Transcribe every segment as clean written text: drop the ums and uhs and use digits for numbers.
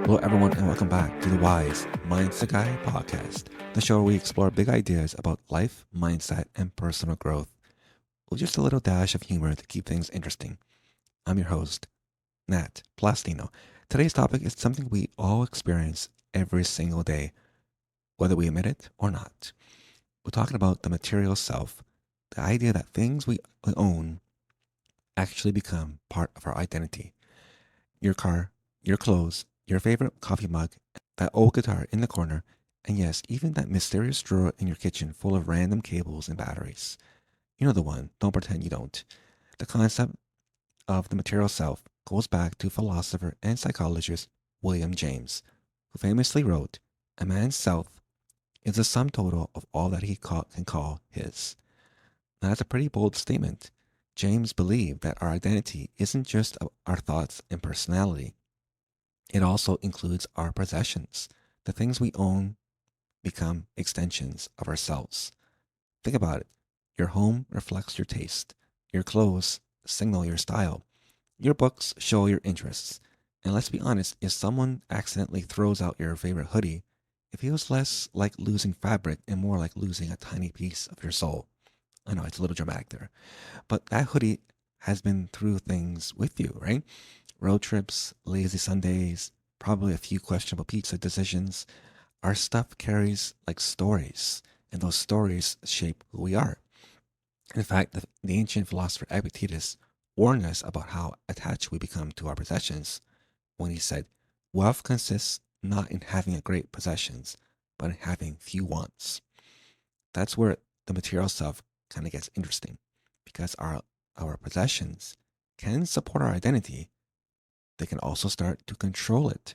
Hello, everyone, and welcome back to the Wise Mindset Guy podcast, the show where we explore big ideas about life, mindset, and personal growth with just a little dash of humor to keep things interesting. I'm your host, Nat Plastino. Today's topic is something we all experience every single day, whether we admit it or not. We're talking about the material self, the idea that things we own actually become part of our identity. Your car, your clothes, your favorite coffee mug, that old guitar in the corner, and yes, even that mysterious drawer in your kitchen full of random cables and batteries. You know the one, don't pretend you don't. The concept of the material self goes back to philosopher and psychologist William James, who famously wrote, "A man's self is the sum total of all that he can call his." Now, that's a pretty bold statement. James believed that our identity isn't just our thoughts and personality. It also includes our possessions. The things we own become extensions of ourselves. Think about it. Your home reflects your taste. Your clothes signal your style. Your books show your interests. And let's be honest, if someone accidentally throws out your favorite hoodie, it feels less like losing fabric and more like losing a tiny piece of your soul. I know it's a little dramatic there, but that hoodie has been through things with you, right? Road trips, lazy Sundays, probably a few questionable pizza decisions. Our stuff carries like stories, and those stories shape who we are. In fact, the ancient philosopher Epictetus warned us about how attached we become to our possessions when he said, "Wealth consists not in having a great possessions, but in having few wants." That's where the material self kind of gets interesting because our possessions can support our identity. They can also start to control it.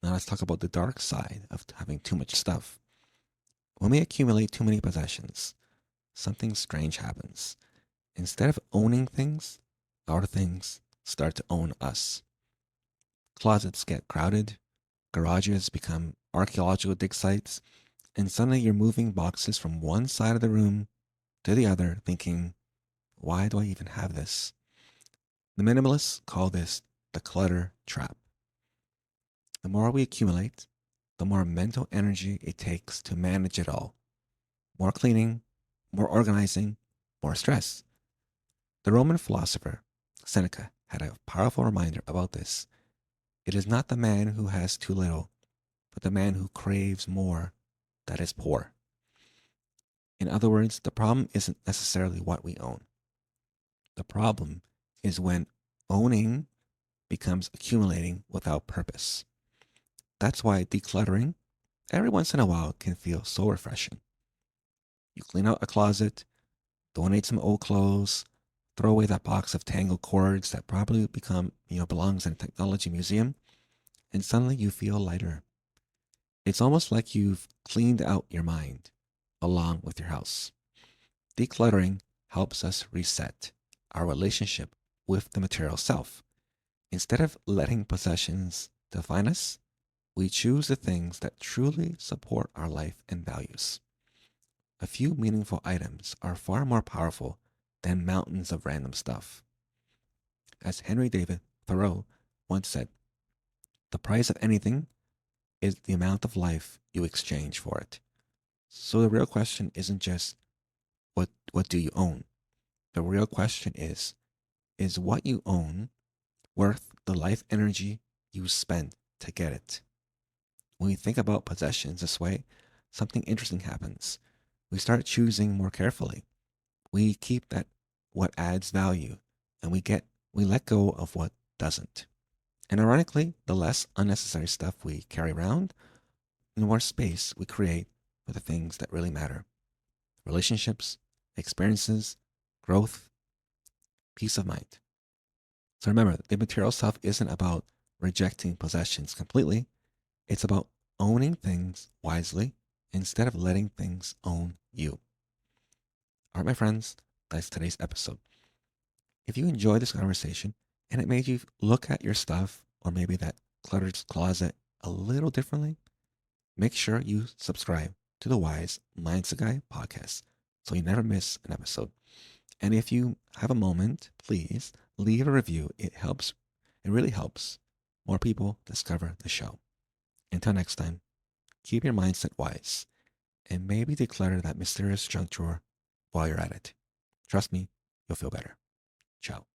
Now let's talk about the dark side of having too much stuff. When we accumulate too many possessions, something strange happens. Instead of owning things, our things start to own us. Closets get crowded, garages become archaeological dig sites, and suddenly you're moving boxes from one side of the room to the other, thinking, why do I even have this? The minimalists call this the clutter trap. The more we accumulate, the more mental energy it takes to manage it all. More cleaning, more organizing, more stress. The Roman philosopher Seneca had a powerful reminder about this. It is not the man who has too little, but the man who craves more that is poor. In other words, the problem isn't necessarily what we own. The problem is when owning becomes accumulating without purpose. That's why decluttering every once in a while can feel so refreshing. You clean out a closet, donate some old clothes, throw away that box of tangled cords that probably belongs in a technology museum, and suddenly you feel lighter. It's almost like you've cleaned out your mind along with your house. Decluttering helps us reset our relationship with the material self. Instead of letting possessions define us, we choose the things that truly support our life and values. A few meaningful items are far more powerful than mountains of random stuff. As Henry David Thoreau once said, "The price of anything is the amount of life you exchange for it." So the real question isn't just what do you own? The real question is what you own worth the life energy you spend to get it? When we think about possessions this way, something interesting happens. We start choosing more carefully. We keep that what adds value and we let go of what doesn't. And ironically, the less unnecessary stuff we carry around, the more space we create for the things that really matter. Relationships, experiences, growth, peace of mind. So remember, the material self isn't about rejecting possessions completely. It's about owning things wisely instead of letting things own you. All right, my friends, that's today's episode. If you enjoyed this conversation and it made you look at your stuff or maybe that cluttered closet a little differently, make sure you subscribe to the Wise Mindset Guy podcast so you never miss an episode. And if you have a moment, please leave a review. It really helps more people discover the show. Until next time, keep your mindset wise and maybe declutter that mysterious junk drawer while you're at it. Trust me, you'll feel better. Ciao.